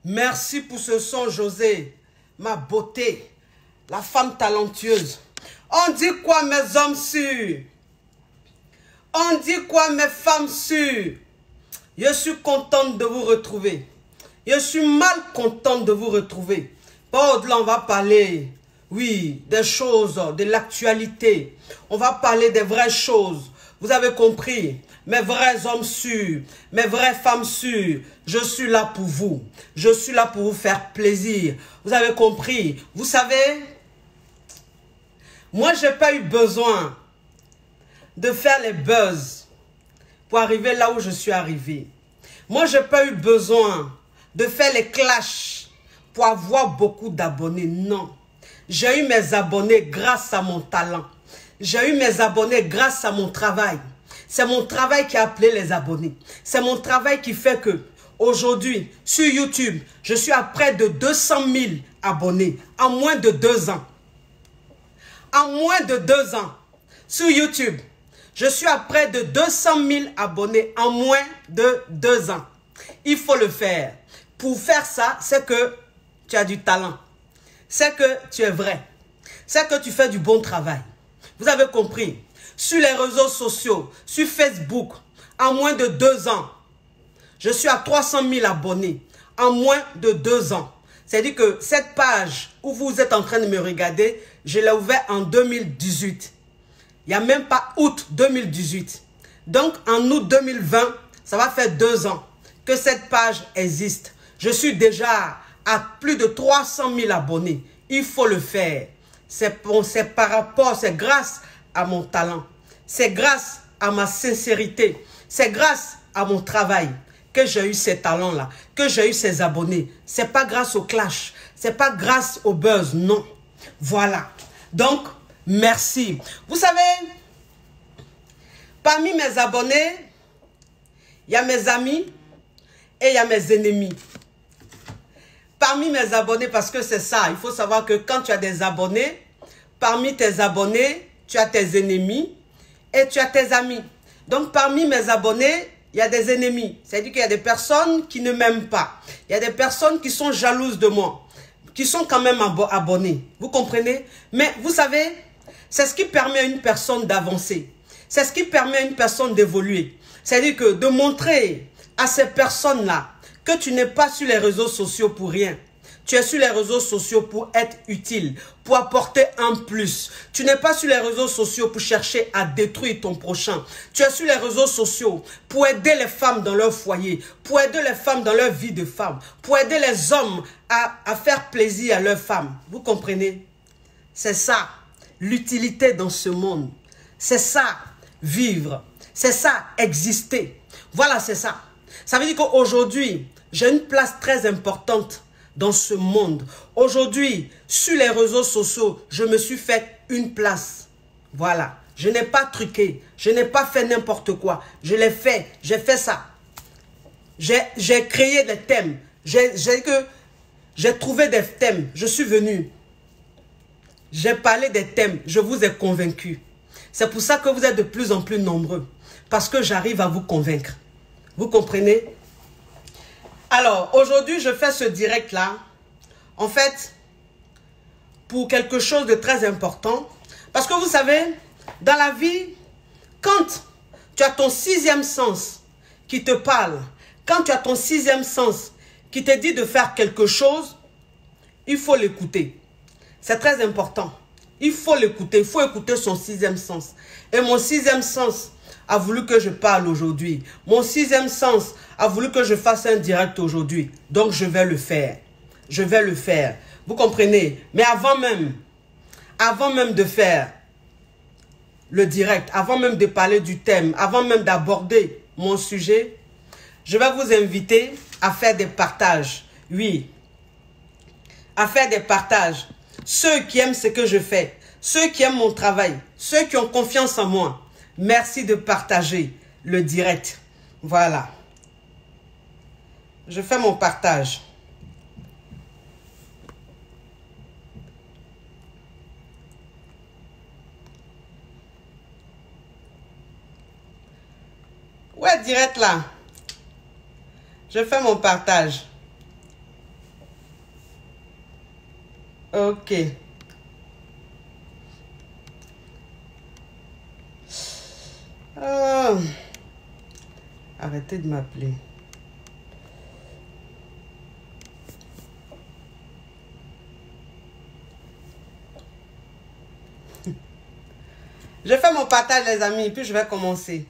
Merci pour ce son, José. Ma beauté, la femme talentueuse. On dit quoi, mes hommes sûrs? On dit quoi, mes femmes sûres? Je suis contente de vous retrouver. Je suis mal contente de vous retrouver. Au-delà, on va parler, oui, des choses, de l'actualité. On va parler des vraies choses. Vous avez compris? Mes vrais hommes sûrs, mes vraies femmes sûres, je suis là pour vous. Je suis là pour vous faire plaisir. Vous avez compris? Vous savez, moi, je n'ai pas eu besoin de faire les buzz pour arriver là où je suis arrivé. Moi, je n'ai pas eu besoin de faire les clashs pour avoir beaucoup d'abonnés. Non. J'ai eu mes abonnés grâce à mon talent. J'ai eu mes abonnés grâce à mon travail. C'est mon travail qui a appelé les abonnés. C'est mon travail qui fait que aujourd'hui, sur YouTube, je suis à près de 200 000 abonnés en moins de 2 ans. En moins de 2 ans, sur YouTube, je suis à près de 200 000 abonnés en moins de 2 ans. Il faut le faire. Pour faire ça, c'est que tu as du talent. C'est que tu es vrai. C'est que tu fais du bon travail. Vous avez compris? Sur les réseaux sociaux, sur Facebook, en moins de 2 ans, je suis à 300 000 abonnés. En moins de 2 ans. C'est-à-dire que cette page où vous êtes en train de me regarder, je l'ai ouverte en 2018. Il n'y a même pas août 2018. Donc, en août 2020, ça va faire 2 ans que cette page existe. Je suis déjà à plus de 300 000 abonnés. Il faut le faire. C'est par rapport, c'est grâce à mon talent. C'est grâce à ma sincérité. C'est grâce à mon travail que j'ai eu ces talents-là, que j'ai eu ces abonnés. Ce n'est pas grâce au clash. Ce n'est pas grâce au buzz, non. Voilà. Donc, merci. Vous savez, parmi mes abonnés, il y a mes amis et il y a mes ennemis. Parmi mes abonnés, parce que c'est ça, il faut savoir que quand tu as des abonnés, parmi tes abonnés, tu as tes ennemis et tu as tes amis. Donc, parmi mes abonnés, il y a des ennemis. C'est-à-dire qu'il y a des personnes qui ne m'aiment pas. Il y a des personnes qui sont jalouses de moi, qui sont quand même abonnés. Vous comprenez? Mais vous savez, c'est ce qui permet à une personne d'avancer. C'est ce qui permet à une personne d'évoluer. C'est-à-dire que de montrer à ces personnes-là que tu n'es pas sur les réseaux sociaux pour rien. Tu es sur les réseaux sociaux pour être utile, pour apporter un plus. Tu n'es pas sur les réseaux sociaux pour chercher à détruire ton prochain. Tu es sur les réseaux sociaux pour aider les femmes dans leur foyer, pour aider les femmes dans leur vie de femme, pour aider les hommes à faire plaisir à leurs femmes. Vous comprenez? C'est ça, l'utilité dans ce monde. C'est ça, vivre. C'est ça, exister. Voilà, c'est ça. Ça veut dire qu'aujourd'hui, j'ai une place très importante dans ce monde. Aujourd'hui, sur les réseaux sociaux, je me suis fait une place. Voilà. Je n'ai pas truqué. Je n'ai pas fait n'importe quoi. Je l'ai fait. J'ai fait ça. J'ai créé des thèmes. J'ai trouvé des thèmes. Je suis venu. J'ai parlé des thèmes. Je vous ai convaincu. C'est pour ça que vous êtes de plus en plus nombreux. Parce que j'arrive à vous convaincre. Vous comprenez? Alors, aujourd'hui, je fais ce direct-là, en fait, pour quelque chose de très important. Parce que vous savez, dans la vie, quand tu as ton 6e sens qui te parle, quand tu as ton 6e sens qui te dit de faire quelque chose, il faut l'écouter. C'est très important. Il faut l'écouter, il faut écouter son 6e sens. Et mon 6e sens a voulu que je parle aujourd'hui. Mon 6e sens a voulu que je fasse un direct aujourd'hui. Donc, je vais le faire. Je vais le faire. Vous comprenez? Mais avant même de faire le direct, avant même de parler du thème, avant même d'aborder mon sujet, je vais vous inviter à faire des partages. Oui, à faire des partages. Ceux qui aiment ce que je fais, ceux qui aiment mon travail, ceux qui ont confiance en moi, merci de partager le direct. Voilà. Je fais mon partage. Ouais, direct là. Je fais mon partage. Ok. Arrêtez de m'appeler. Je fais mon partage, les amis, puis je vais commencer.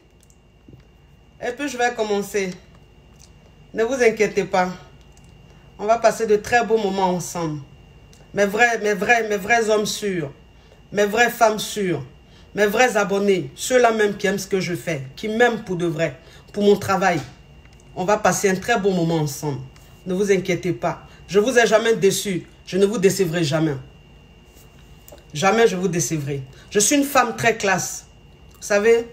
Ne vous inquiétez pas. On va passer de très beaux moments ensemble. Mes vrais hommes sûrs. Mes vraies femmes sûres. Mes vrais abonnés. Ceux-là même qui aiment ce que je fais. Qui m'aiment pour de vrai. Pour mon travail. On va passer un très beau moment ensemble. Ne vous inquiétez pas. Je ne vous ai jamais déçu. Je ne vous décevrai jamais. Jamais je vous décevrai. Je suis une femme très classe. Vous savez,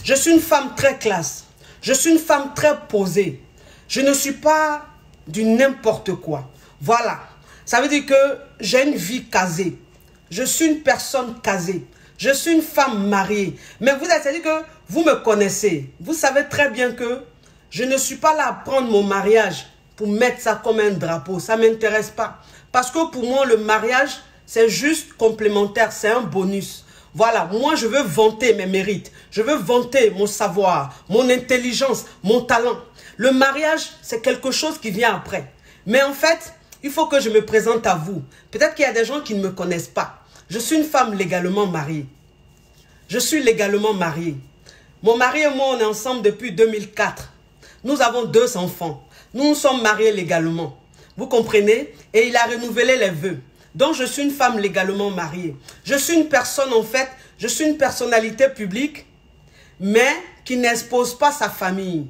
je suis une femme très classe. Je suis une femme très posée. Je ne suis pas du n'importe quoi. Voilà. Ça veut dire que j'ai une vie casée. Je suis une personne casée. Je suis une femme mariée. Mais vous êtes, c'est-à-dire que vous me connaissez. Vous savez très bien que je ne suis pas là à prendre mon mariage pour mettre ça comme un drapeau. Ça ne m'intéresse pas. Parce que pour moi, le mariage, c'est juste complémentaire. C'est un bonus. Voilà, moi je veux vanter mes mérites. Je veux vanter mon savoir, mon intelligence, mon talent. Le mariage, c'est quelque chose qui vient après. Mais en fait, il faut que je me présente à vous. Peut-être qu'il y a des gens qui ne me connaissent pas. Je suis une femme légalement mariée. Je suis légalement mariée. Mon mari et moi, on est ensemble depuis 2004. Nous avons 2 enfants. Nous nous sommes mariés légalement. Vous comprenez? Et il a renouvelé les vœux. Donc, je suis une femme légalement mariée. Je suis une personne, en fait, je suis une personnalité publique, mais qui n'expose pas sa famille.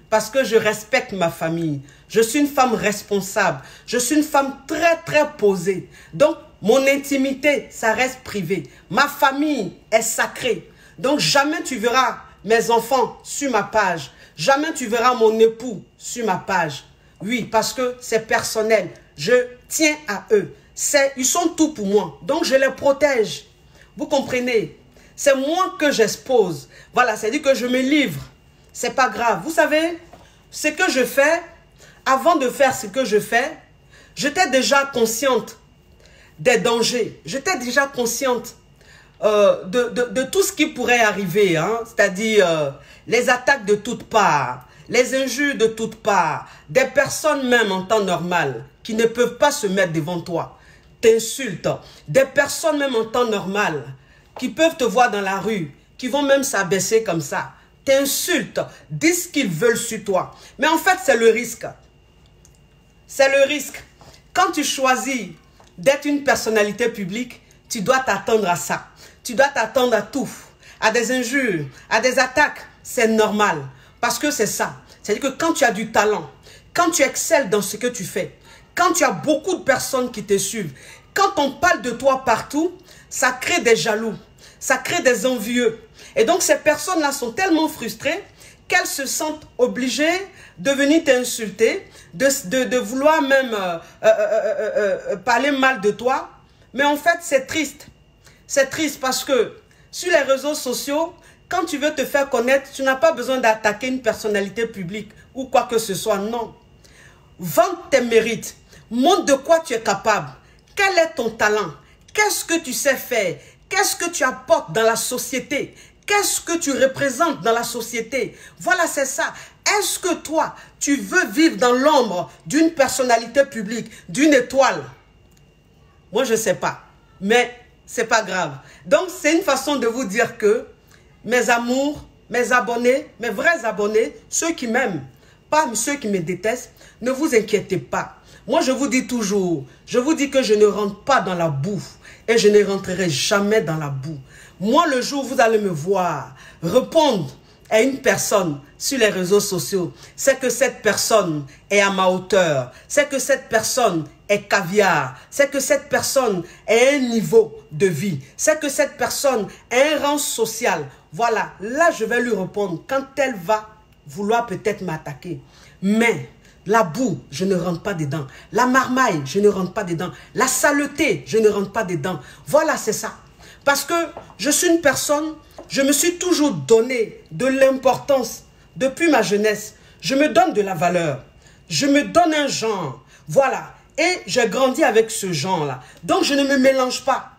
Parce que je respecte ma famille. Je suis une femme responsable. Je suis une femme très, très posée. Donc, mon intimité, ça reste privé. Ma famille est sacrée. Donc, jamais tu verras mes enfants sur ma page. Jamais tu verras mon époux sur ma page. Oui, parce que c'est personnel. Je tiens à eux. Ils sont tout pour moi. Donc, je les protège. Vous comprenez? C'est moi que j'expose. Voilà, c'est-à-dire que je me livre. C'est pas grave. Vous savez, ce que je fais, avant de faire ce que je fais, j'étais déjà consciente des dangers. J'étais déjà consciente de tout ce qui pourrait arriver. Hein? C'est-à-dire les attaques de toutes parts, les injures de toutes parts, des personnes même en temps normal qui ne peuvent pas se mettre devant toi, t'insultent. Des personnes même en temps normal qui peuvent te voir dans la rue, qui vont même s'abaisser comme ça, t'insultent, disent ce qu'ils veulent sur toi. Mais en fait, c'est le risque. C'est le risque. Quand tu choisis d'être une personnalité publique, tu dois t'attendre à ça. Tu dois t'attendre à tout, à des injures, à des attaques. C'est normal, parce que c'est ça. C'est-à-dire que quand tu as du talent, quand tu excelles dans ce que tu fais, quand tu as beaucoup de personnes qui te suivent, quand on parle de toi partout, ça crée des jaloux, ça crée des envieux. Et donc ces personnes-là sont tellement frustrées qu'elles se sentent obligées de venir t'insulter, de vouloir même parler mal de toi. Mais en fait, c'est triste. C'est triste parce que sur les réseaux sociaux, quand tu veux te faire connaître, tu n'as pas besoin d'attaquer une personnalité publique ou quoi que ce soit, non. Vends tes mérites, montre de quoi tu es capable. Quel est ton talent? Qu'est-ce que tu sais faire? Qu'est-ce que tu apportes dans la société? Qu'est-ce que tu représentes dans la société? Voilà, c'est ça. Est-ce que toi, tu veux vivre dans l'ombre d'une personnalité publique, d'une étoile? Moi, je ne sais pas. Mais ce n'est pas grave. Donc, c'est une façon de vous dire que mes amours, mes abonnés, mes vrais abonnés, ceux qui m'aiment, pas ceux qui me détestent, ne vous inquiétez pas. Moi, je vous dis toujours, je vous dis que je ne rentre pas dans la boue et je ne rentrerai jamais dans la boue. Moi, le jour où vous allez me voir répondre à une personne sur les réseaux sociaux, c'est que cette personne est à ma hauteur, c'est que cette personne est caviar, c'est que cette personne est un niveau de vie, c'est que cette personne est un rang social. Voilà, là, je vais lui répondre quand elle va vouloir peut-être m'attaquer. Mais la boue, je ne rentre pas dedans. La marmaille, je ne rentre pas dedans. La saleté, je ne rentre pas dedans. Voilà, c'est ça. Parce que je suis une personne, je me suis toujours donné de l'importance depuis ma jeunesse. Je me donne de la valeur. Je me donne un genre. Voilà. Et j'ai grandi avec ce genre-là. Donc, je ne me mélange pas.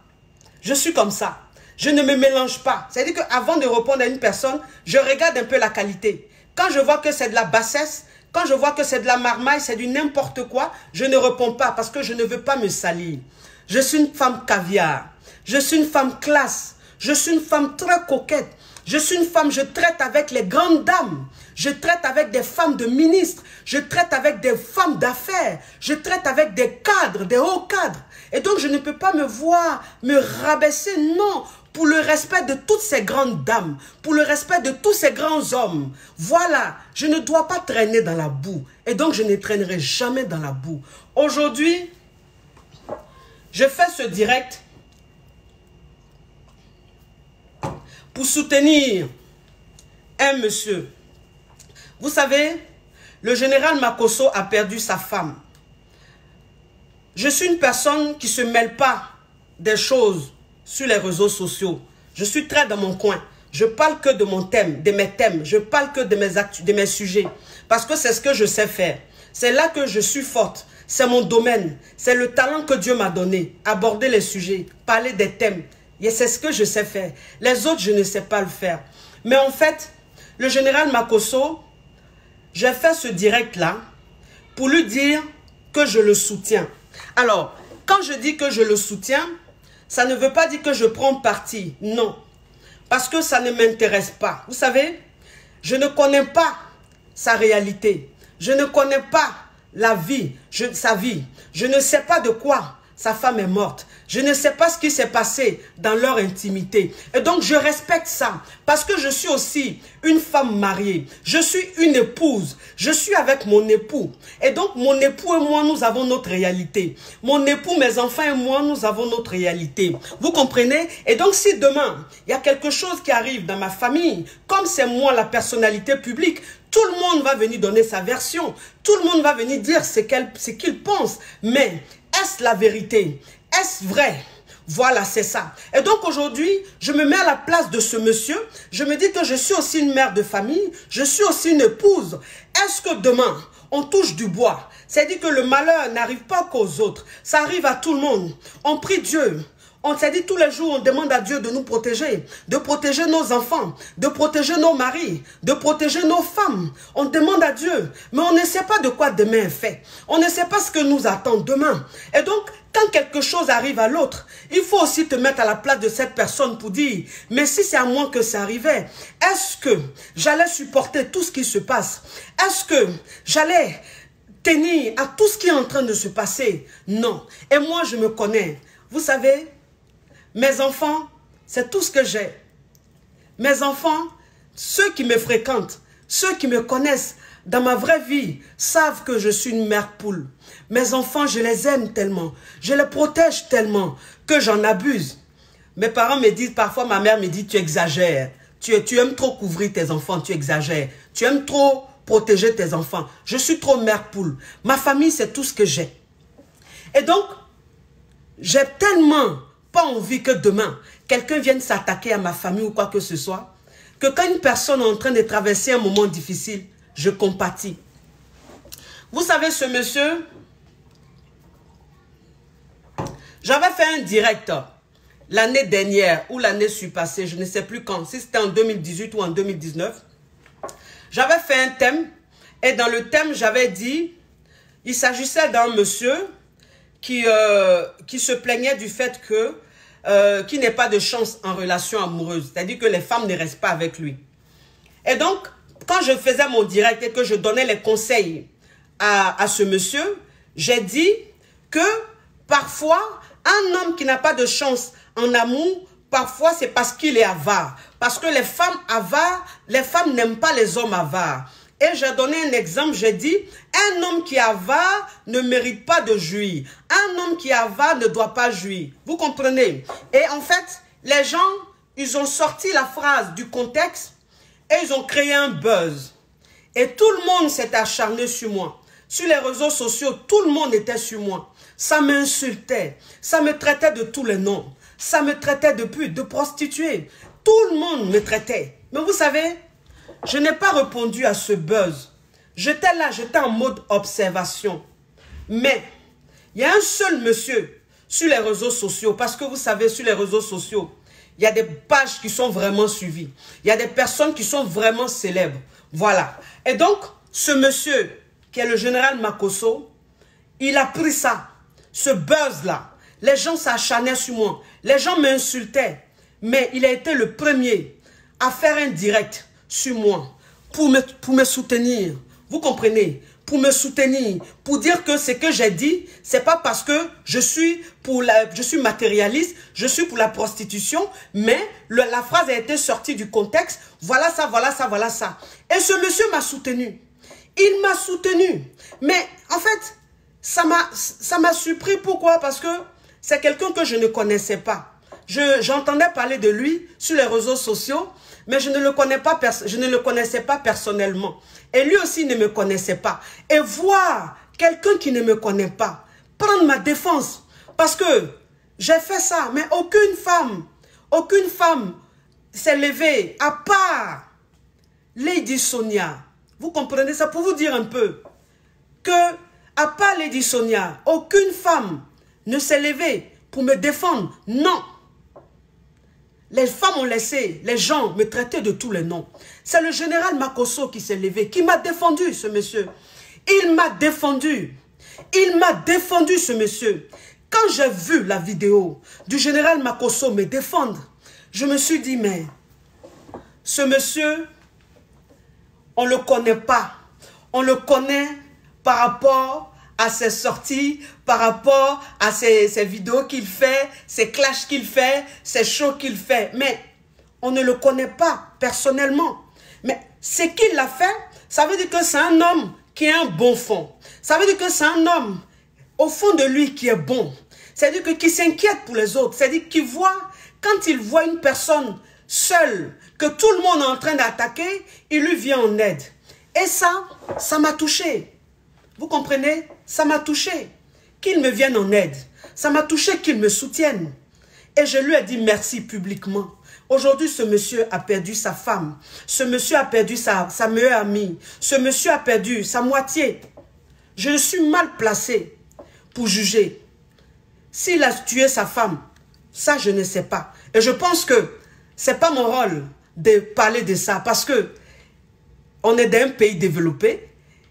Je suis comme ça. Je ne me mélange pas. C'est-à-dire qu'avant de répondre à une personne, je regarde un peu la qualité. Quand je vois que c'est de la bassesse, quand je vois que c'est de la marmaille, c'est du n'importe quoi, je ne réponds pas parce que je ne veux pas me salir. Je suis une femme caviar. Je suis une femme classe. Je suis une femme très coquette. Je suis une femme, je traite avec les grandes dames. Je traite avec des femmes de ministres. Je traite avec des femmes d'affaires. Je traite avec des cadres, des hauts cadres. Et donc, je ne peux pas me voir, me rabaisser, non, pour le respect de toutes ces grandes dames, pour le respect de tous ces grands hommes. Voilà, je ne dois pas traîner dans la boue. Et donc, je ne traînerai jamais dans la boue. Aujourd'hui, je fais ce direct pour soutenir un monsieur. Vous savez, le général Makosso a perdu sa femme. Je suis une personne qui ne se mêle pas des choses sur les réseaux sociaux. Je suis très dans mon coin. Je parle que de mon thème, de mes thèmes. Je parle que de mes sujets. Parce que c'est ce que je sais faire. C'est là que je suis forte. C'est mon domaine. C'est le talent que Dieu m'a donné. Aborder les sujets, parler des thèmes. Et c'est ce que je sais faire. Les autres, je ne sais pas le faire. Mais en fait, le général Makosso, j'ai fait ce direct-là pour lui dire que je le soutiens. Alors, quand je dis que je le soutiens, ça ne veut pas dire que je prends parti. Non. Parce que ça ne m'intéresse pas. Vous savez, je ne connais pas sa réalité. Je ne connais pas la vie, sa vie. Je ne sais pas de quoi sa femme est morte. Je ne sais pas ce qui s'est passé dans leur intimité. Et donc, je respecte ça. Parce que je suis aussi une femme mariée. Je suis une épouse. Je suis avec mon époux. Et donc, mon époux et moi, nous avons notre réalité. Mon époux, mes enfants et moi, nous avons notre réalité. Vous comprenez? Et donc, si demain, il y a quelque chose qui arrive dans ma famille, comme c'est moi la personnalité publique, tout le monde va venir donner sa version. Tout le monde va venir dire ce qu'il pense. Mais est-ce la vérité? Est-ce vrai? Voilà, c'est ça. Et donc aujourd'hui, je me mets à la place de ce monsieur. Je me dis que je suis aussi une mère de famille. Je suis aussi une épouse. Est-ce que demain, on touche du bois? C'est-à-dire que le malheur n'arrive pas qu'aux autres. Ça arrive à tout le monde. On prie Dieu. On s'est dit tous les jours, on demande à Dieu de nous protéger, de protéger nos enfants, de protéger nos maris, de protéger nos femmes. On demande à Dieu, mais on ne sait pas de quoi demain est fait. On ne sait pas ce que nous attend demain. Et donc, quand quelque chose arrive à l'autre, il faut aussi te mettre à la place de cette personne pour dire, mais si c'est à moi que ça arrivait, est-ce que j'allais supporter tout ce qui se passe? Est-ce que j'allais tenir à tout ce qui est en train de se passer? Non. Et moi, je me connais. Vous savez, mes enfants, c'est tout ce que j'ai. Mes enfants, ceux qui me fréquentent, ceux qui me connaissent dans ma vraie vie, savent que je suis une mère poule. Mes enfants, je les aime tellement, je les protège tellement que j'en abuse. Mes parents me disent, parfois ma mère me dit, tu exagères. Tu aimes trop couvrir tes enfants, tu exagères. Tu aimes trop protéger tes enfants. Je suis trop mère poule. Ma famille, c'est tout ce que j'ai. Et donc, j'ai tellement pas envie que demain, quelqu'un vienne s'attaquer à ma famille ou quoi que ce soit, que quand une personne est en train de traverser un moment difficile, je compatis. Vous savez, ce monsieur, j'avais fait un direct l'année dernière ou l'année surpassée, je ne sais plus quand, si c'était en 2018 ou en 2019. J'avais fait un thème et dans le thème, j'avais dit, il s'agissait d'un monsieur qui se plaignait du fait que qu'il n'ait pas de chance en relation amoureuse. C'est-à-dire que les femmes ne restent pas avec lui. Et donc, quand je faisais mon direct et que je donnais les conseils à ce monsieur, j'ai dit que parfois, un homme qui n'a pas de chance en amour, parfois c'est parce qu'il est avare. Parce que les femmes avares, les femmes n'aiment pas les hommes avares. Et j'ai donné un exemple, j'ai dit, un homme qui est avare ne mérite pas de jouir. Un homme qui est avare ne doit pas jouir. Vous comprenez? Et en fait, les gens, ils ont sorti la phrase du contexte et ils ont créé un buzz. Et tout le monde s'est acharné sur moi. Sur les réseaux sociaux, tout le monde était sur moi. Ça m'insultait, ça me traitait de tous les noms. Ça me traitait de pute, de prostituée. Tout le monde me traitait. Mais vous savez, je n'ai pas répondu à ce buzz. J'étais là, j'étais en mode observation. Mais Il y a un seul monsieur sur les réseaux sociaux, parce que vous savez, sur les réseaux sociaux, il y a des pages qui sont vraiment suivies. Il y a des personnes qui sont vraiment célèbres. Voilà. Et donc, ce monsieur, qui est le général Makosso, il a pris ça, ce buzz-là. Les gens s'acharnaient sur moi. Les gens m'insultaient. Mais il a été le premier à faire un direct sur moi pour me soutenir. Vous comprenez? Pour me soutenir, pour dire que ce que j'ai dit, c'est pas parce que je suis matérialiste, je suis pour la prostitution, mais la phrase a été sortie du contexte. Voilà ça, voilà ça, voilà ça. Et ce monsieur m'a soutenu. Il m'a soutenu. Mais en fait, ça m'a surpris. Pourquoi? Parce que c'est quelqu'un que je ne connaissais pas. J'entendais parler de lui sur les réseaux sociaux, mais je ne le connaissais pas personnellement. Et lui aussi ne me connaissait pas. Et voir quelqu'un qui ne me connaît pas prendre ma défense, parce que j'ai fait ça, mais aucune femme s'est levée, à part Lady Sonia. Vous comprenez ça? Pour vous dire un peu, que à part Lady Sonia, aucune femme ne s'est levée pour me défendre. Non. Les femmes ont laissé les gens me traiter de tous les noms. C'est le général Makosso qui s'est levé, qui m'a défendu, ce monsieur. Il m'a défendu. Il m'a défendu, ce monsieur. Quand j'ai vu la vidéo du général Makosso me défendre, je me suis dit, mais ce monsieur, on ne le connaît pas. On le connaît par rapport à ses sorties, par rapport à ses vidéos qu'il fait, ses clashs qu'il fait, ses shows qu'il fait. Mais on ne le connaît pas personnellement. Mais ce qu'il a fait, ça veut dire que c'est un homme qui a un bon fond. Ça veut dire que c'est un homme, au fond de lui, qui est bon. C'est-à-dire qui s'inquiète pour les autres. C'est-à-dire qu'il voit, quand il voit une personne seule, que tout le monde est en train d'attaquer, il lui vient en aide. Et ça m'a touché. Vous comprenez? Ça m'a touché qu'il me vienne en aide. Ça m'a touché qu'il me soutienne. Et je lui ai dit merci publiquement. Aujourd'hui, ce monsieur a perdu sa femme. Ce monsieur a perdu sa meilleure amie. Ce monsieur a perdu sa moitié. Je suis mal placé pour juger. S'il a tué sa femme, ça je ne sais pas. Et je pense que ce n'est pas mon rôle de parler de ça. Parce que on est dans un pays développé.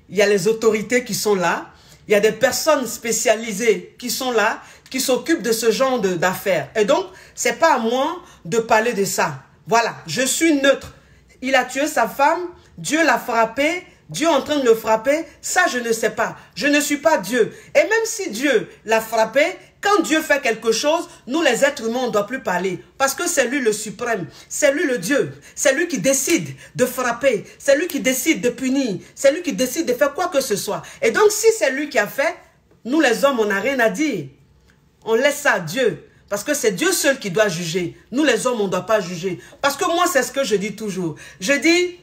Il y a les autorités qui sont là. Il y a des personnes spécialisées qui sont là, qui s'occupent de ce genre d'affaires. Et donc, ce n'est pas à moi de parler de ça. Voilà, je suis neutre. Il a tué sa femme, Dieu l'a frappé, Dieu est en train de le frapper, ça je ne sais pas. Je ne suis pas Dieu. Et même si Dieu l'a frappé, quand Dieu fait quelque chose, nous les êtres humains, on ne doit plus parler. Parce que c'est lui le suprême, c'est lui le Dieu. C'est lui qui décide de frapper, c'est lui qui décide de punir, c'est lui qui décide de faire quoi que ce soit. Et donc si c'est lui qui a fait, nous les hommes, on n'a rien à dire. On laisse ça à Dieu. Parce que c'est Dieu seul qui doit juger. Nous les hommes, on ne doit pas juger. Parce que moi, c'est ce que je dis toujours. Je dis,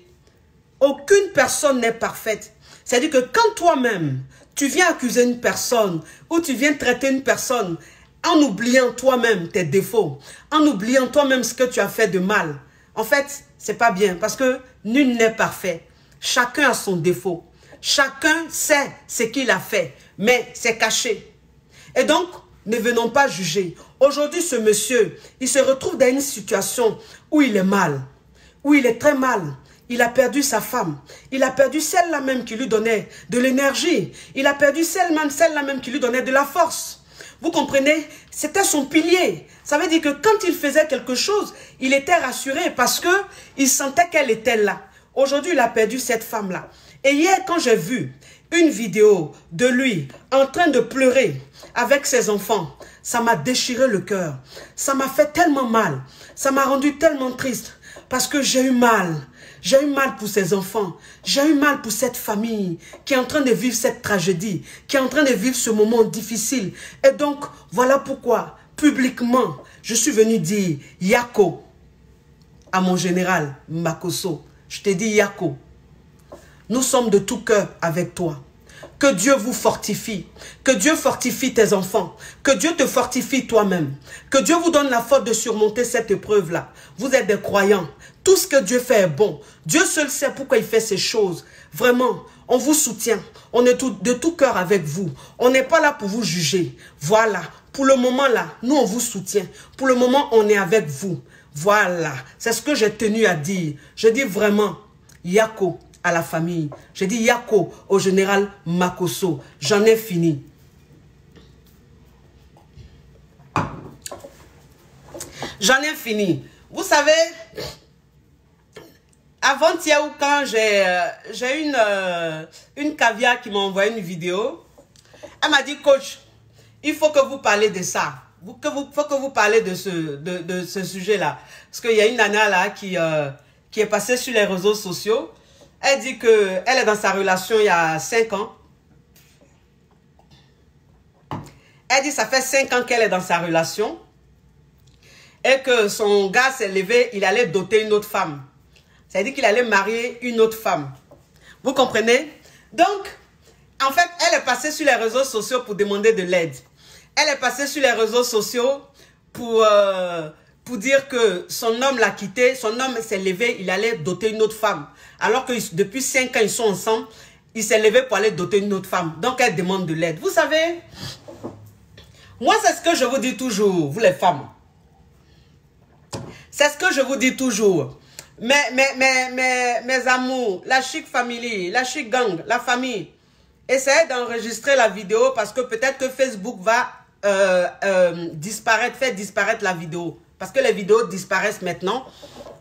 aucune personne n'est parfaite. C'est-à-dire que quand toi-même, tu viens accuser une personne ou tu viens traiter une personne en oubliant toi-même tes défauts, en oubliant toi-même ce que tu as fait de mal, en fait, c'est pas bien parce que nul n'est parfait. Chacun a son défaut. Chacun sait ce qu'il a fait, mais c'est caché. Et donc, ne venons pas juger. Aujourd'hui, ce monsieur, il se retrouve dans une situation où il est mal, où il est très mal. Il a perdu sa femme. Il a perdu celle-là même qui lui donnait de l'énergie. Il a perdu celle-là même qui lui donnait de la force. Vous comprenez? C'était son pilier. Ça veut dire que quand il faisait quelque chose, il était rassuré parce qu'il sentait qu'elle était là. Aujourd'hui, il a perdu cette femme-là. Et hier, quand j'ai vu une vidéo de lui en train de pleurer avec ses enfants, ça m'a déchiré le cœur. Ça m'a fait tellement mal. Ça m'a rendu tellement triste parce que j'ai eu mal. J'ai eu mal pour ces enfants. J'ai eu mal pour cette famille qui est en train de vivre cette tragédie, qui est en train de vivre ce moment difficile. Et donc, voilà pourquoi, publiquement, je suis venu dire Yako à mon général Makosso. Je t'ai dit Yako. Nous sommes de tout cœur avec toi. Que Dieu vous fortifie. Que Dieu fortifie tes enfants. Que Dieu te fortifie toi-même. Que Dieu vous donne la force de surmonter cette épreuve-là. Vous êtes des croyants. Tout ce que Dieu fait est bon. Dieu seul sait pourquoi il fait ces choses. Vraiment, on vous soutient. On est de tout cœur avec vous. On n'est pas là pour vous juger. Voilà. Pour le moment là, nous on vous soutient. Pour le moment, on est avec vous. Voilà. C'est ce que j'ai tenu à dire. Je dis vraiment, Yako à la famille. Je dis Yako au général Makosso. J'en ai fini. J'en ai fini. Vous savez, avant-hier ou quand j'ai une caviar qui m'a envoyé une vidéo, elle m'a dit, coach, il faut que vous parlez de ça. Faut que vous parlez de ce sujet-là. Parce qu'il y a une nana là qui est passée sur les réseaux sociaux. Elle dit qu'elle est dans sa relation il y a 5 ans. Elle dit ça fait 5 ans qu'elle est dans sa relation. Et que son gars s'est levé, il allait doter une autre femme. Ça veut dire qu'il allait marier une autre femme. Vous comprenez? Donc, en fait, elle est passée sur les réseaux sociaux pour demander de l'aide. Elle est passée sur les réseaux sociaux pour dire que son homme l'a quitté, son homme s'est levé, il allait doter une autre femme. Alors que depuis 5 ans, ils sont ensemble, il s'est levé pour aller doter une autre femme. Donc, elle demande de l'aide. Vous savez, moi, c'est ce que je vous dis toujours, vous les femmes. C'est ce que je vous dis toujours. Mes amours, la chic family, la chic gang, la famille, essayez d'enregistrer la vidéo parce que peut-être que Facebook va faire disparaître la vidéo. Parce que les vidéos disparaissent maintenant.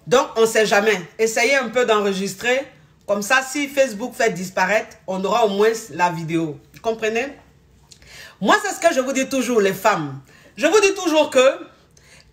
Donc, on ne sait jamais. Essayez un peu d'enregistrer. Comme ça, si Facebook fait disparaître, on aura au moins la vidéo. Vous comprenez? Moi, c'est ce que je vous dis toujours, les femmes. Je vous dis toujours que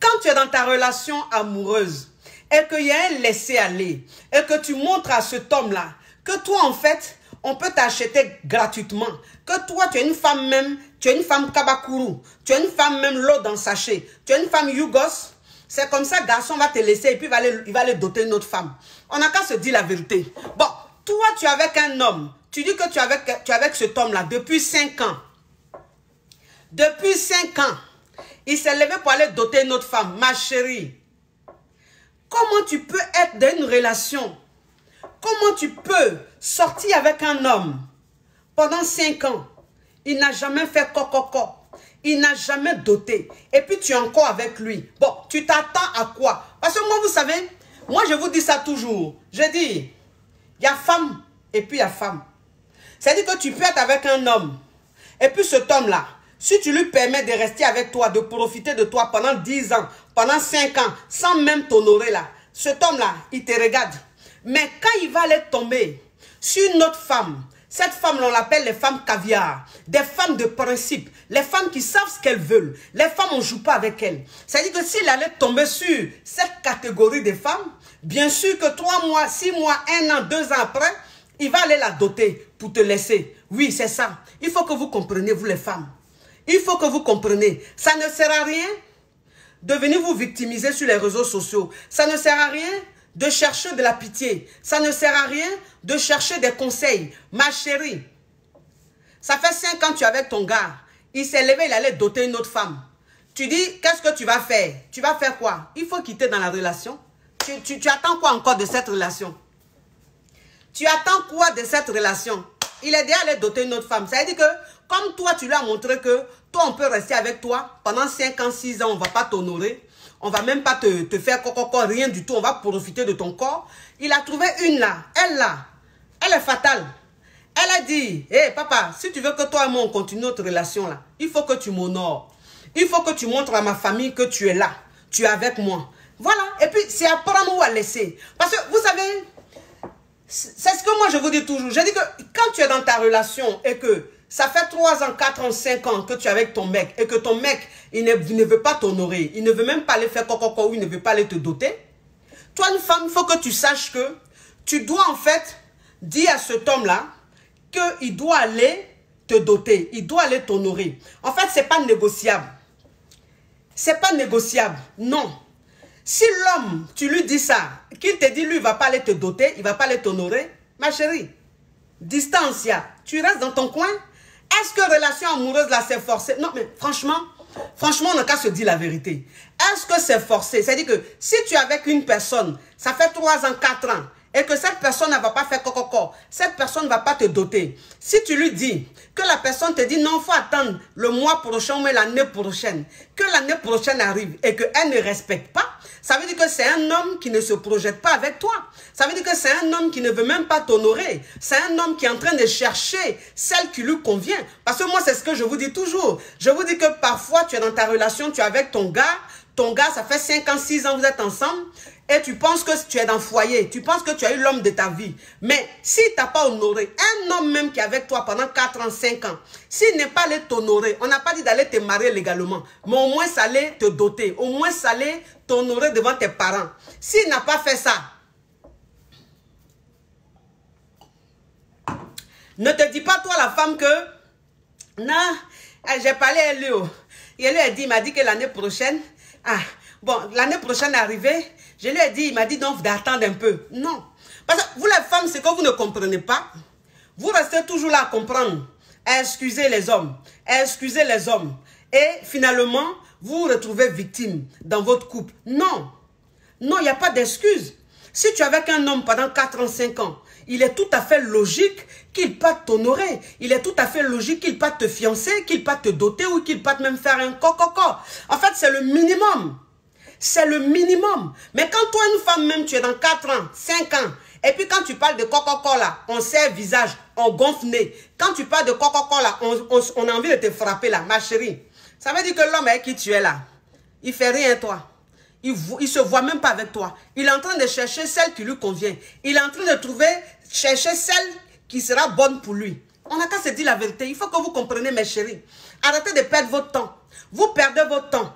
quand tu es dans ta relation amoureuse et qu'il y a un laisser-aller et que tu montres à cet homme-là que toi, en fait, on peut t'acheter gratuitement. Que toi, tu es une femme même, tu es une femme kabakuru, tu es une femme même l'eau dans sachet, tu es une femme yougos. C'est comme ça, garçon va te laisser et puis il va aller doter une autre femme. On n'a qu'à se dire la vérité. Bon, toi, tu es avec un homme. Tu dis que tu es avec cet homme-là depuis 5 ans. Depuis 5 ans. Il s'est levé pour aller doter une autre femme. Ma chérie, comment tu peux être dans une relation? Comment tu peux sortir avec un homme pendant 5 ans? Il n'a jamais fait coco. Il n'a jamais doté. Et puis tu es encore avec lui. Bon, tu t'attends à quoi? Parce que moi, vous savez, moi je vous dis ça toujours. Je dis, il y a femme et puis il y a femme. C'est-à-dire que tu peux être avec un homme. Et puis cet homme-là, si tu lui permets de rester avec toi, de profiter de toi pendant 10 ans, pendant 5 ans, sans même t'honorer là, cet homme-là, il te regarde. Mais quand il va aller tomber sur une autre femme, cette femme, on l'appelle les femmes caviar, des femmes de principe, les femmes qui savent ce qu'elles veulent. Les femmes, on ne joue pas avec elles. C'est-à-dire que s'il allait tomber sur cette catégorie de femmes, bien sûr que 3 mois, 6 mois, 1 an, 2 ans après, il va aller la doter pour te laisser. Oui, c'est ça. Il faut que vous compreniez, vous les femmes. Il faut que vous compreniez. Ça ne sert à rien de venir vous victimiser sur les réseaux sociaux. Ça ne sert à rien de chercher de la pitié. Ça ne sert à rien de chercher des conseils. Ma chérie, ça fait 5 ans que tu es avec ton gars. Il s'est levé, il allait doter une autre femme. Tu dis, qu'est-ce que tu vas faire? Tu vas faire quoi? Il faut quitter dans la relation. Tu attends quoi encore de cette relation? Tu attends quoi de cette relation? Il est déjà allé doter une autre femme. Ça veut dire que, comme toi, tu lui as montré que toi, on peut rester avec toi pendant 5 ans, 6 ans, on ne va pas t'honorer. On ne va même pas te faire rien du tout. On va profiter de ton corps. Il a trouvé une là. Elle est fatale. Elle a dit, hé papa, si tu veux que toi et moi on continue notre relation là, il faut que tu m'honores. Il faut que tu montres à ma famille que tu es là. Tu es avec moi. Voilà. Et puis, c'est à prendre ou à laisser. Parce que, vous savez, c'est ce que moi je vous dis toujours. Je dis que quand tu es dans ta relation et que ça fait 3 ans, 4 ans, 5 ans que tu es avec ton mec et que ton mec, il ne veut pas t'honorer, il ne veut même pas aller faire coco ou il ne veut pas aller te doter. Toi, une femme, il faut que tu saches que tu dois en fait dire à cet homme-là qu'il doit aller te doter, il doit aller t'honorer. En fait, ce n'est pas négociable. C'est pas négociable, non. Si l'homme, tu lui dis ça, qu'il te dit, lui, il ne va pas aller te doter, il ne va pas aller t'honorer, ma chérie, distance, Tu restes dans ton coin. Est-ce que relation amoureuse là c'est forcé? Non mais franchement, on n'a qu'à se dire la vérité. Est-ce que c'est forcé? C'est-à-dire que si tu es avec une personne, ça fait 3 ans, 4 ans, et que cette personne ne va pas faire coco, cette personne ne va pas te doter. Si tu lui dis que la personne te dit non, il faut attendre le mois prochain ou l'année prochaine, que l'année prochaine arrive et qu'elle ne respecte pas, ça veut dire que c'est un homme qui ne se projette pas avec toi. Ça veut dire que c'est un homme qui ne veut même pas t'honorer. C'est un homme qui est en train de chercher celle qui lui convient. Parce que moi, c'est ce que je vous dis toujours. Je vous dis que parfois, tu es dans ta relation, tu es avec ton gars, ça fait 5 ans, 6 ans, vous êtes ensemble, et tu penses que tu es dans le foyer, tu penses que tu as eu l'homme de ta vie. Mais s'il ne t'a pas honoré, un homme même qui est avec toi pendant 4 ans, 5 ans, s'il n'est pas allé t'honorer, on n'a pas dit d'aller te marier légalement, mais au moins ça allait te doter, au moins ça allait t'honorer devant tes parents. S'il n'a pas fait ça, ne te dis pas toi la femme que, non, j'ai parlé à Léo. Et lui a dit, il m'a dit que l'année prochaine, bon, l'année prochaine est arrivée, je lui ai dit, il m'a dit donc d'attendre un peu. Non. Parce que vous les femmes, c'est que vous ne comprenez pas. Vous restez toujours là à comprendre, à excuser les hommes, Et finalement, vous vous retrouvez victime dans votre couple. Non. Non, il n'y a pas d'excuse. Si tu es avec un homme pendant 4 ans, 5 ans, il est tout à fait logique qu'il parte t'honorer. Il est tout à fait logique qu'il parte te fiancer, qu'il parte te doter ou qu'il parte même faire un coco. En fait, c'est le minimum. C'est le minimum. Mais quand toi, une femme même, tu es dans 4 ans, 5 ans, et puis quand tu parles de coco là, on serre visage, on gonfle nez. Quand tu parles de coco là, on a envie de te frapper là, ma chérie. Ça veut dire que l'homme avec qui tu es là, il fait rien toi. Il ne se voit même pas avec toi. Il est en train de chercher celle qui lui convient. Il est en train de chercher celle qui sera bonne pour lui. On n'a qu'à se dire la vérité. Il faut que vous compreniez, mes chéris. Arrêtez de perdre votre temps. Vous perdez votre temps.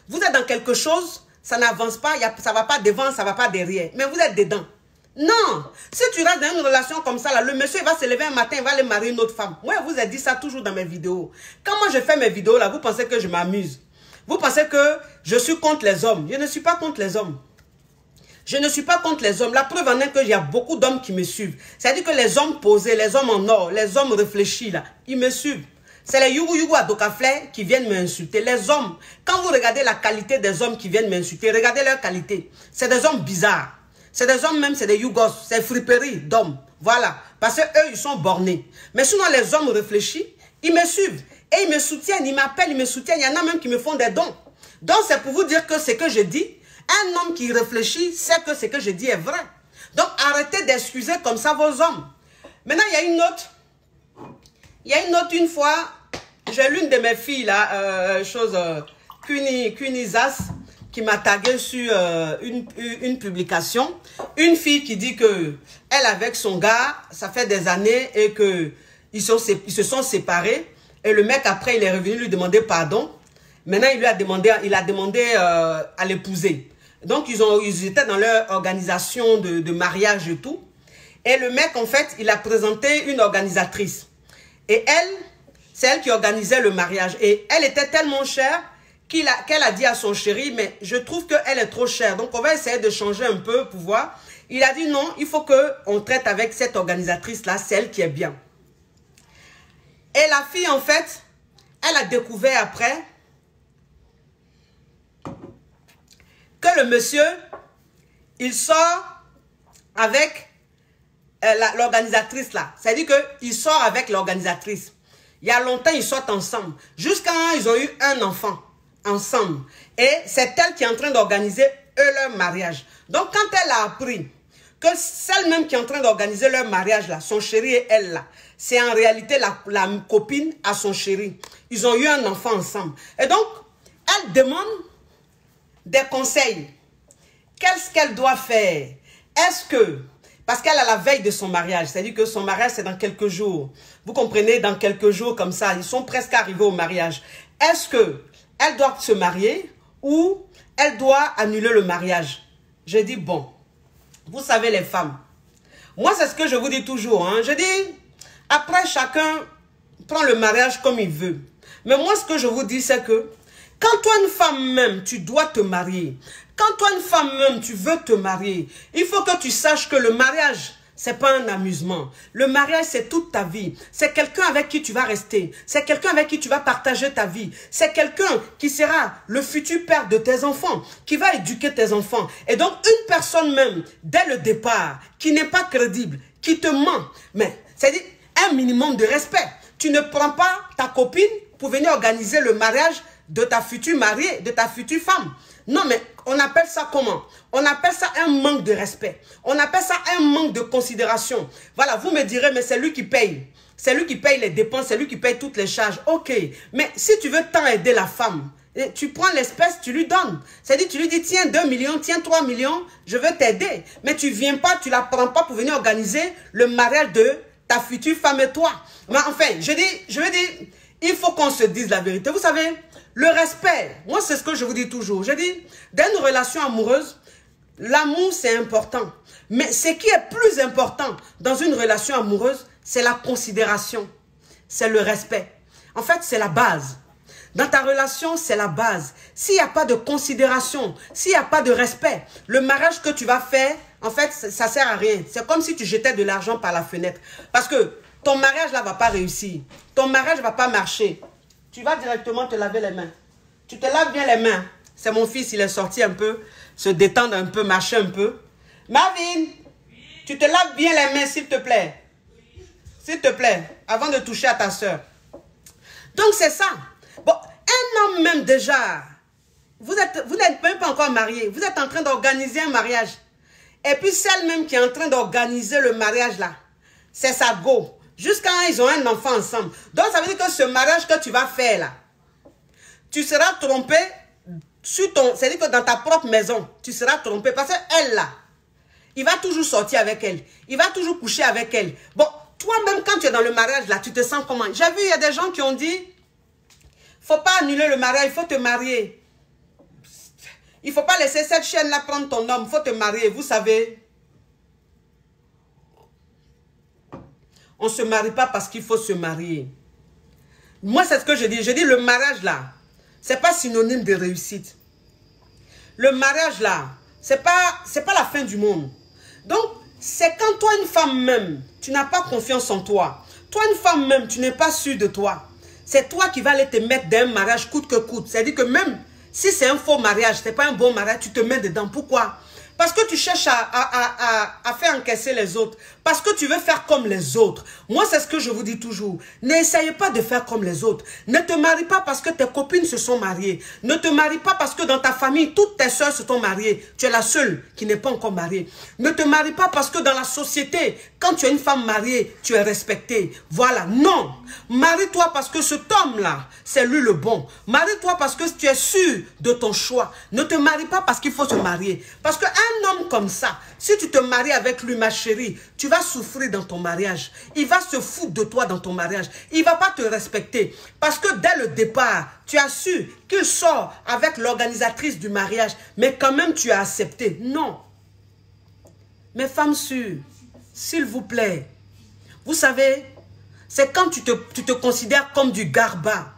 Vous êtes dans quelque chose, ça n'avance pas, ça ne va pas devant, ça ne va pas derrière. Mais vous êtes dedans. Non. Si tu restes dans une relation comme ça, là, le monsieur il va se lever un matin, il va aller marier une autre femme. Moi, je vous ai dit ça toujours dans mes vidéos. Quand moi je fais mes vidéos, là, vous pensez que je m'amuse. Vous pensez que je suis contre les hommes. Je ne suis pas contre les hommes. Je ne suis pas contre les hommes. La preuve en est qu'il y a beaucoup d'hommes qui me suivent. C'est-à-dire que les hommes posés, les hommes en or, les hommes réfléchis, là, ils me suivent. C'est les Yugu à Dokaflé qui viennent m'insulter. Les hommes, quand vous regardez la qualité des hommes qui viennent m'insulter, regardez leur qualité. C'est des hommes bizarres. C'est des hommes même, c'est des Yugos. C'est friperie d'hommes. Voilà. Parce qu'eux, ils sont bornés. Mais sinon, les hommes réfléchis, ils me suivent. Et ils me soutiennent, ils m'appellent, ils me soutiennent. Il y en a même qui me font des dons. Donc, c'est pour vous dire que ce que je dis, un homme qui réfléchit sait que ce que je dis est vrai. Donc, arrêtez d'excuser comme ça vos hommes. Maintenant, il y a une autre. Une fois, j'ai l'une de mes filles, là, Kunizas, qui m'a tagué sur une publication. Une fille qui dit que elle avec son gars, ça fait des années et que ils se sont séparés. Et le mec, après, il est revenu lui demander pardon. Maintenant, il a demandé à l'épouser. Donc, ils étaient dans leur organisation de mariage et tout. Et le mec, en fait, il a présenté une organisatrice. Et elle, c'est elle qui organisait le mariage. Et elle était tellement chère qu'elle a dit à son chéri, mais je trouve qu'elle est trop chère. Donc, on va essayer de changer un peu pour voir. Il a dit non, il faut qu'on traite avec cette organisatrice-là, celle qui est bien. Et la fille, en fait, elle a découvert après que le monsieur, il sort avec l'organisatrice là. C'est-à-dire qu'il sort avec l'organisatrice. Il y a longtemps, ils sortent ensemble. Jusqu'à ils ont eu un enfant ensemble. Et c'est elle qui est en train d'organiser leur mariage. Donc, quand elle a appris que celle même qui est en train d'organiser leur mariage là, son chéri et elle là, c'est en réalité la copine à son chéri. Ils ont eu un enfant ensemble. Et donc, elle demande des conseils. Qu'est-ce qu'elle doit faire? Est-ce que, parce qu'elle a la veille de son mariage, c'est-à-dire que son mariage c'est dans quelques jours. Vous comprenez, dans quelques jours comme ça, ils sont presque arrivés au mariage. Est-ce que elle doit se marier ou elle doit annuler le mariage? Je dis bon, vous savez les femmes. Moi c'est ce que je vous dis toujours. Hein. Je dis, après chacun prend le mariage comme il veut. Mais moi ce que je vous dis c'est que quand toi une femme même, tu dois te marier. Quand toi une femme même, tu veux te marier, il faut que tu saches que le mariage c'est pas un amusement. Le mariage, c'est toute ta vie. C'est quelqu'un avec qui tu vas rester. C'est quelqu'un avec qui tu vas partager ta vie. C'est quelqu'un qui sera le futur père de tes enfants, qui va éduquer tes enfants. Et donc, une personne même, dès le départ, qui n'est pas crédible, qui te ment, mais c'est-à-dire un minimum de respect. Tu ne prends pas ta copine pour venir organiser le mariage de ta future mariée, de ta future femme. Non, mais on appelle ça comment? On appelle ça un manque de respect. On appelle ça un manque de considération. Voilà, vous me direz, mais c'est lui qui paye. C'est lui qui paye les dépenses, c'est lui qui paye toutes les charges. Ok, mais si tu veux tant aider la femme, tu prends l'espèce, tu lui donnes. C'est-à-dire, tu lui dis, tiens 2 millions, tiens 3 millions, je veux t'aider. Mais tu ne viens pas, tu ne la prends pas pour venir organiser le mariage de ta future femme et toi. Mais enfin, je veux dire, il faut qu'on se dise la vérité. Vous savez, le respect, moi c'est ce que je vous dis toujours. Je dis, dans une relation amoureuse, l'amour c'est important. Mais ce qui est plus important dans une relation amoureuse, c'est la considération. C'est le respect. En fait, c'est la base. Dans ta relation, c'est la base. S'il n'y a pas de considération, s'il n'y a pas de respect, le mariage que tu vas faire, en fait, ça ne sert à rien. C'est comme si tu jetais de l'argent par la fenêtre. Parce que ton mariage là ne va pas réussir. Ton mariage ne va pas marcher. Tu vas directement te laver les mains. Tu te laves bien les mains. C'est mon fils, il est sorti un peu, se détendre un peu, marcher un peu. Marvin, tu te laves bien les mains, s'il te plaît. S'il te plaît, avant de toucher à ta soeur. Donc c'est ça. Bon, un homme même déjà, vous n'êtes même pas encore marié. Vous êtes en train d'organiser un mariage. Et puis celle même qui est en train d'organiser le mariage là, c'est sa go. Jusqu'à ils ont un enfant ensemble. Donc ça veut dire que ce mariage que tu vas faire là, tu seras trompé sur ton... C'est-à-dire que dans ta propre maison, tu seras trompé. Parce qu'elle là, il va toujours sortir avec elle. Il va toujours coucher avec elle. Bon, toi-même quand tu es dans le mariage là, tu te sens comment? J'ai vu, il y a des gens qui ont dit, faut pas annuler le mariage, il faut te marier. Il faut pas laisser cette chaîne là prendre ton homme, il faut te marier. Vous savez, on ne se marie pas parce qu'il faut se marier. Moi, c'est ce que je dis. Je dis le mariage là, c'est pas synonyme de réussite. Le mariage là, c'est pas la fin du monde. Donc, c'est quand toi, une femme même, tu n'as pas confiance en toi. Toi, une femme même, tu n'es pas sûr de toi. C'est toi qui vas aller te mettre dans un mariage coûte que coûte. C'est-à-dire que même si c'est un faux mariage, ce n'est pas un bon mariage, tu te mets dedans. Pourquoi? Parce que tu cherches à faire encaisser les autres. Parce que tu veux faire comme les autres. Moi, c'est ce que je vous dis toujours. N'essayez pas de faire comme les autres. Ne te marie pas parce que tes copines se sont mariées. Ne te marie pas parce que dans ta famille, toutes tes soeurs se sont mariées. Tu es la seule qui n'est pas encore mariée. Ne te marie pas parce que dans la société, quand tu es une femme mariée, tu es respectée. Voilà, non. Marie-toi parce que cet homme-là, c'est lui le bon. Marie-toi parce que tu es sûr de ton choix. Ne te marie pas parce qu'il faut se marier. Parce qu'un homme comme ça, si tu te maries avec lui, ma chérie, tu vas souffrir dans ton mariage. Il va se foutre de toi dans ton mariage. Il ne va pas te respecter. Parce que dès le départ, tu as su qu'il sort avec l'organisatrice du mariage. Mais quand même, tu as accepté. Non. Mes femmes sûres, s'il vous plaît, vous savez, c'est quand tu te considères comme du garba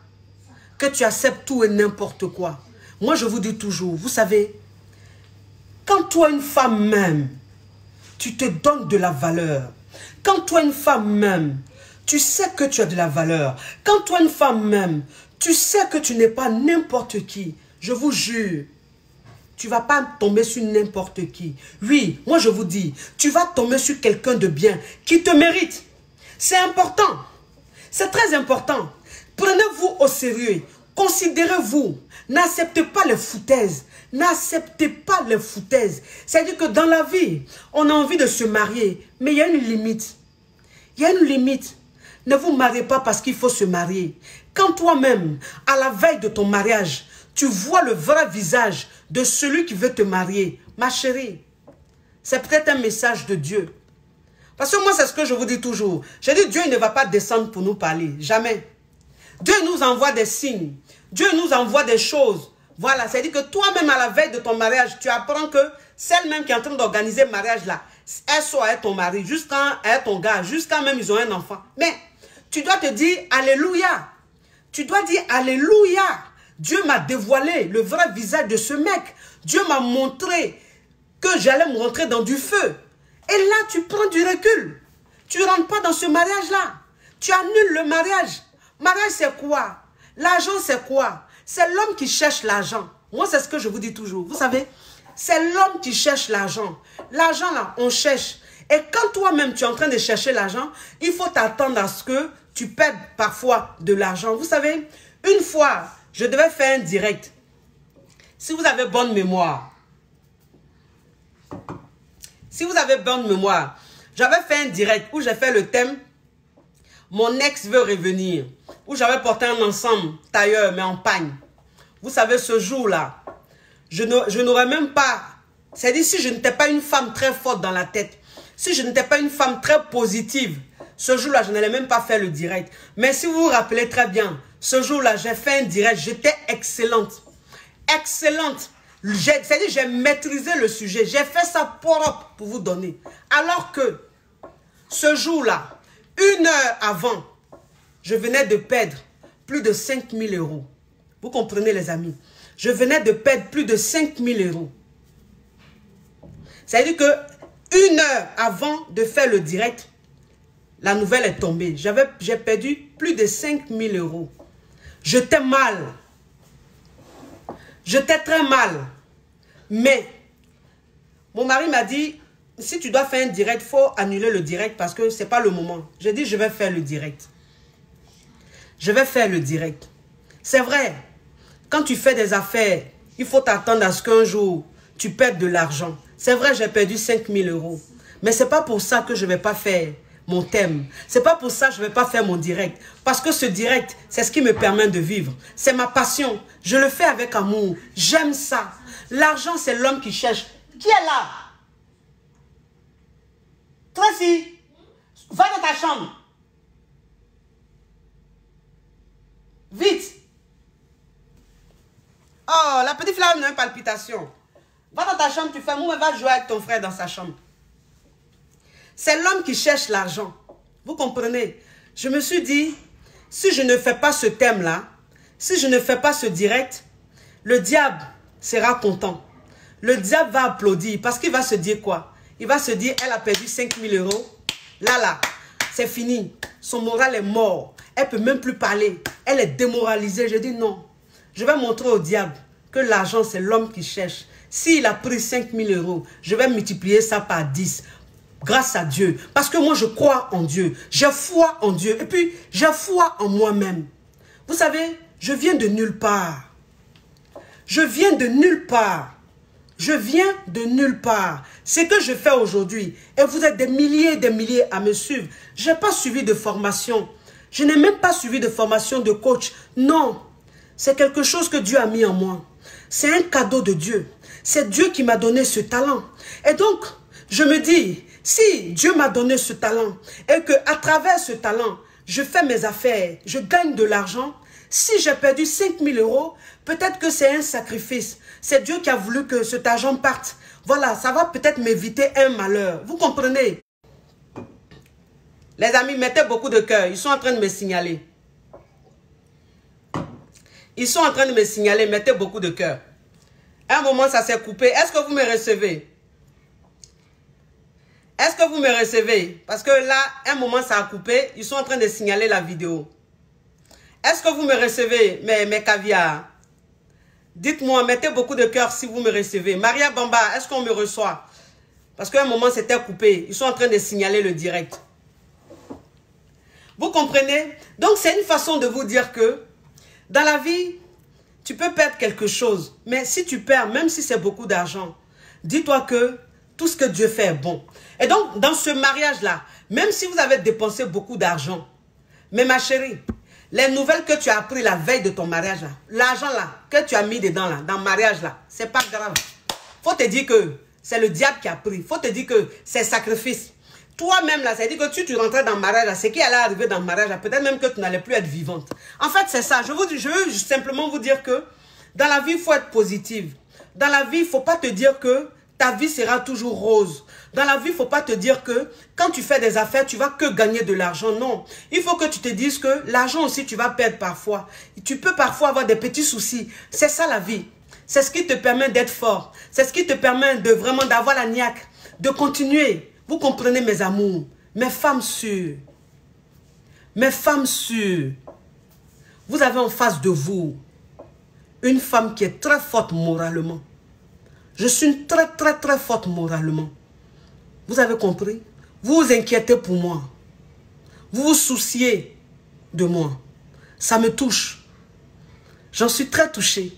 que tu acceptes tout et n'importe quoi. Moi, je vous dis toujours, vous savez, quand toi, une femme même, tu te donnes de la valeur. Quand toi, une femme même, tu sais que tu as de la valeur. Quand toi, une femme même, tu sais que tu n'es pas n'importe qui. Je vous jure, tu ne vas pas tomber sur n'importe qui. Oui, moi je vous dis, tu vas tomber sur quelqu'un de bien, qui te mérite. C'est important. C'est très important. Prenez-vous au sérieux. Considérez-vous. N'acceptez pas les foutaises. N'acceptez pas les foutaises. C'est-à-dire que dans la vie, on a envie de se marier, mais il y a une limite. Il y a une limite. Ne vous mariez pas parce qu'il faut se marier. Quand toi-même, à la veille de ton mariage, tu vois le vrai visage de celui qui veut te marier, ma chérie, c'est peut-être un message de Dieu. Parce que moi, c'est ce que je vous dis toujours. Je dis, Dieu ne va pas descendre pour nous parler. Jamais. Dieu nous envoie des signes. Dieu nous envoie des choses. Voilà, c'est-à-dire que toi-même, à la veille de ton mariage, tu apprends que celle même qui est en train d'organiser le mariage là, elle soit avec ton mari, jusqu'à être ton gars, jusqu'à même ils ont un enfant. Mais tu dois te dire, alléluia. Tu dois dire, alléluia. Dieu m'a dévoilé le vrai visage de ce mec. Dieu m'a montré que j'allais me rentrer dans du feu. Et là, tu prends du recul. Tu ne rentres pas dans ce mariage-là. Tu annules le mariage. Mariage, c'est quoi? L'argent, c'est quoi? C'est l'homme qui cherche l'argent. Moi, c'est ce que je vous dis toujours. Vous savez, c'est l'homme qui cherche l'argent. L'argent, là, on cherche. Et quand toi-même, tu es en train de chercher l'argent, il faut t'attendre à ce que tu perdes parfois de l'argent. Vous savez, une fois, je devais faire un direct. Si vous avez bonne mémoire, j'avais fait un direct où j'ai fait le thème « Mon ex veut revenir », où j'avais porté un ensemble tailleur, mais en pagne. Vous savez, ce jour-là, je n'aurais même pas... C'est-à-dire, si je n'étais pas une femme très forte dans la tête, si je n'étais pas une femme très positive, ce jour-là, je n'allais même pas faire le direct. Mais si vous vous rappelez très bien, ce jour-là, j'ai fait un direct, j'étais excellente. Excellente. C'est-à-dire, j'ai maîtrisé le sujet. J'ai fait ça propre pour vous donner. Alors que, ce jour-là, 1 heure avant, je venais de perdre plus de 5 000 euros. Vous comprenez, les amis? Je venais de perdre plus de 5 000 euros. C'est-à-dire que 1 heure avant de faire le direct, la nouvelle est tombée. J'ai perdu plus de 5 000 euros. J'étais mal. J'étais très mal. Mais, mon mari m'a dit, si tu dois faire un direct, il faut annuler le direct parce que ce n'est pas le moment. J'ai dit, je vais faire le direct. Je vais faire le direct. C'est vrai, quand tu fais des affaires, il faut t'attendre à ce qu'un jour, tu perdes de l'argent. C'est vrai, j'ai perdu 5 000 euros. Mais ce n'est pas pour ça que je ne vais pas faire mon thème. Ce n'est pas pour ça que je ne vais pas faire mon direct. Parce que ce direct, c'est ce qui me permet de vivre. C'est ma passion. Je le fais avec amour. J'aime ça. L'argent, c'est l'homme qui cherche. Qui est là? Tracy, va dans ta chambre. Vite. Oh, la petite flamme a une palpitation. Va dans ta chambre, tu fais mou, mais va jouer avec ton frère dans sa chambre. C'est l'homme qui cherche l'argent. Vous comprenez? Je me suis dit, si je ne fais pas ce thème-là, si je ne fais pas ce direct, le diable sera content. Le diable va applaudir parce qu'il va se dire quoi? Il va se dire, elle a perdu 5 000 euros. Là, c'est fini. Son moral est mort. Elle ne peut même plus parler. Elle est démoralisée. Je dis non. Je vais montrer au diable que l'argent, c'est l'homme qui cherche. S'il a pris 5 000 euros, je vais multiplier ça par 10. Grâce à Dieu. Parce que moi, je crois en Dieu. J'ai foi en Dieu. Et puis, j'ai foi en moi-même. Vous savez, je viens de nulle part. Je viens de nulle part. Je viens de nulle part. Ce que je fais aujourd'hui, et vous êtes des milliers à me suivre. Je n'ai pas suivi de formation. Je n'ai même pas suivi de formation de coach. Non. C'est quelque chose que Dieu a mis en moi. C'est un cadeau de Dieu. C'est Dieu qui m'a donné ce talent. Et donc, je me dis, si Dieu m'a donné ce talent et qu'à travers ce talent, je fais mes affaires, je gagne de l'argent, si j'ai perdu 5 000 euros, peut-être que c'est un sacrifice. C'est Dieu qui a voulu que cet argent parte. Voilà, ça va peut-être m'éviter un malheur. Vous comprenez? Les amis, mettez beaucoup de cœur. Ils sont en train de me signaler. Ils sont en train de me signaler. Mettez beaucoup de cœur. À un moment, ça s'est coupé. Est-ce que vous me recevez? Est-ce que vous me recevez? Parce que là, à un moment, ça a coupé. Ils sont en train de signaler la vidéo. Est-ce que vous me recevez, mes caviars? Dites-moi, mettez beaucoup de cœur si vous me recevez. Maria Bamba, est-ce qu'on me reçoit? Parce qu'à un moment, c'était coupé. Ils sont en train de signaler le direct. Vous comprenez? Donc, c'est une façon de vous dire que dans la vie, tu peux perdre quelque chose. Mais si tu perds, même si c'est beaucoup d'argent, dis-toi que tout ce que Dieu fait est bon. Et donc, dans ce mariage-là, même si vous avez dépensé beaucoup d'argent, mais ma chérie, les nouvelles que tu as apprises la veille de ton mariage, l'argent là, que tu as mis dedans, là, dans le mariage, là, c'est pas grave. Faut te dire que c'est le diable qui a pris. Faut te dire que c'est sacrifice. Toi-même, là, ça veut dire que tu rentrais dans le mariage, là, ce qui allait arriver dans le mariage, peut-être même que tu n'allais plus être vivante. En fait, c'est ça. Je veux simplement vous dire que dans la vie, il faut être positive. Dans la vie, il ne faut pas te dire que ta vie sera toujours rose. Dans la vie, il ne faut pas te dire que quand tu fais des affaires, tu vas que gagner de l'argent. Non. Il faut que tu te dises que l'argent aussi, tu vas perdre parfois. Tu peux parfois avoir des petits soucis. C'est ça la vie. C'est ce qui te permet d'être fort. C'est ce qui te permet de vraiment d'avoir la niaque, de continuer. Vous comprenez mes amours, mes femmes sûres. Mes femmes sûres. Vous avez en face de vous une femme qui est très forte moralement. Je suis une très forte moralement. Vous avez compris? Vous vous inquiétez pour moi. Vous vous souciez de moi. Ça me touche. J'en suis très touchée.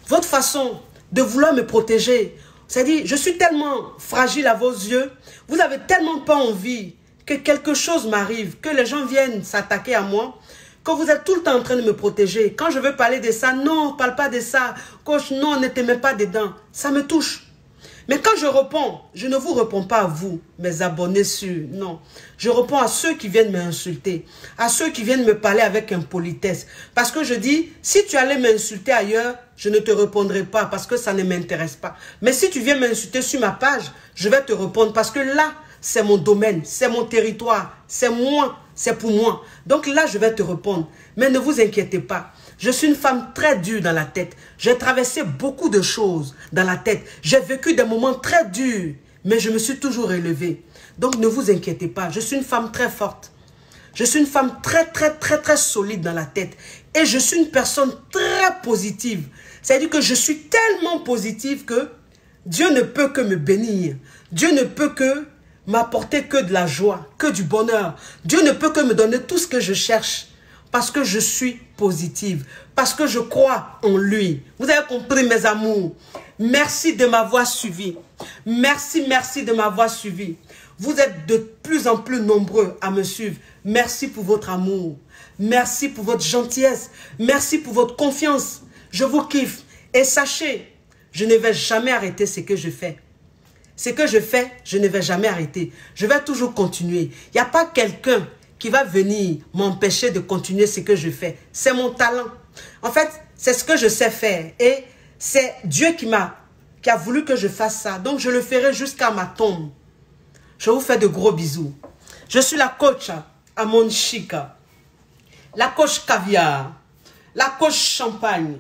Votre façon de vouloir me protéger, c'est-à-dire, je suis tellement fragile à vos yeux, vous n'avez tellement pas envie que quelque chose m'arrive, que les gens viennent s'attaquer à moi, que vous êtes tout le temps en train de me protéger. Quand je veux parler de ça, non, parle pas de ça. Coach, non, ne te mets pas dedans. Ça me touche. Mais quand je réponds, je ne vous réponds pas à vous, mes abonnés sûrs, non. Je réponds à ceux qui viennent m'insulter, à ceux qui viennent me parler avec impolitesse. Parce que je dis, si tu allais m'insulter ailleurs, je ne te répondrai pas parce que ça ne m'intéresse pas. Mais si tu viens m'insulter sur ma page, je vais te répondre parce que là, c'est mon domaine, c'est mon territoire, c'est moi, c'est pour moi. Donc là, je vais te répondre. Mais ne vous inquiétez pas. Je suis une femme très dure dans la tête. J'ai traversé beaucoup de choses dans la tête. J'ai vécu des moments très durs, mais je me suis toujours élevée. Donc ne vous inquiétez pas. Je suis une femme très forte. Je suis une femme très solide dans la tête. Et je suis une personne très positive. C'est-à-dire que je suis tellement positive que Dieu ne peut que me bénir. Dieu ne peut que m'apporter que de la joie, que du bonheur. Dieu ne peut que me donner tout ce que je cherche. Parce que je suis positive. Parce que je crois en lui. Vous avez compris mes amours. Merci de m'avoir suivi. Merci de m'avoir suivi. Vous êtes de plus en plus nombreux à me suivre. Merci pour votre amour. Merci pour votre gentillesse. Merci pour votre confiance. Je vous kiffe. Et sachez, je ne vais jamais arrêter ce que je fais. Ce que je fais, je ne vais jamais arrêter. Je vais toujours continuer. Il n'y a pas quelqu'un qui va venir m'empêcher de continuer ce que je fais. C'est mon talent. En fait, c'est ce que je sais faire. Et c'est Dieu qui a voulu que je fasse ça. Donc, je le ferai jusqu'à ma tombe. Je vous fais de gros bisous. Je suis la coach Amon Chika. La coach caviar. La coach champagne.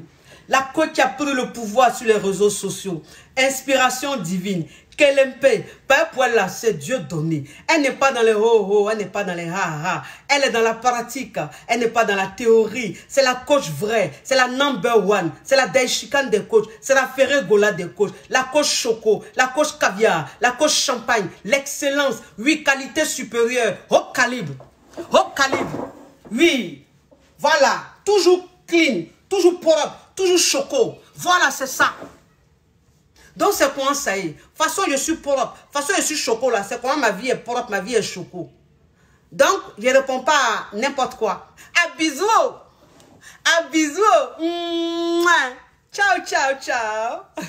La coach qui a pris le pouvoir sur les réseaux sociaux. Inspiration divine. Qu'elle aime paye. Pas pour là, c'est Dieu donné. Elle n'est pas dans les ho-ho, elle n'est pas dans les ha-ha. Elle est dans la pratique, elle n'est pas dans la théorie. C'est la coach vraie, c'est la number one. C'est la Daishikan des coachs, c'est la Ferregola des coachs. La coach choco, la coach caviar, la coach champagne. L'excellence, oui, qualité supérieure, haut calibre. Haut calibre, oui. Voilà, toujours clean, toujours propre, toujours choco. Voilà, c'est ça. Donc c'est comment ça y est. De toute façon, je suis propre. De toute façon, je suis choco là. C'est comment ma vie est propre, ma vie est choco. Donc, je ne réponds pas à n'importe quoi. À bisous. À bisous. Ciao, ciao, ciao.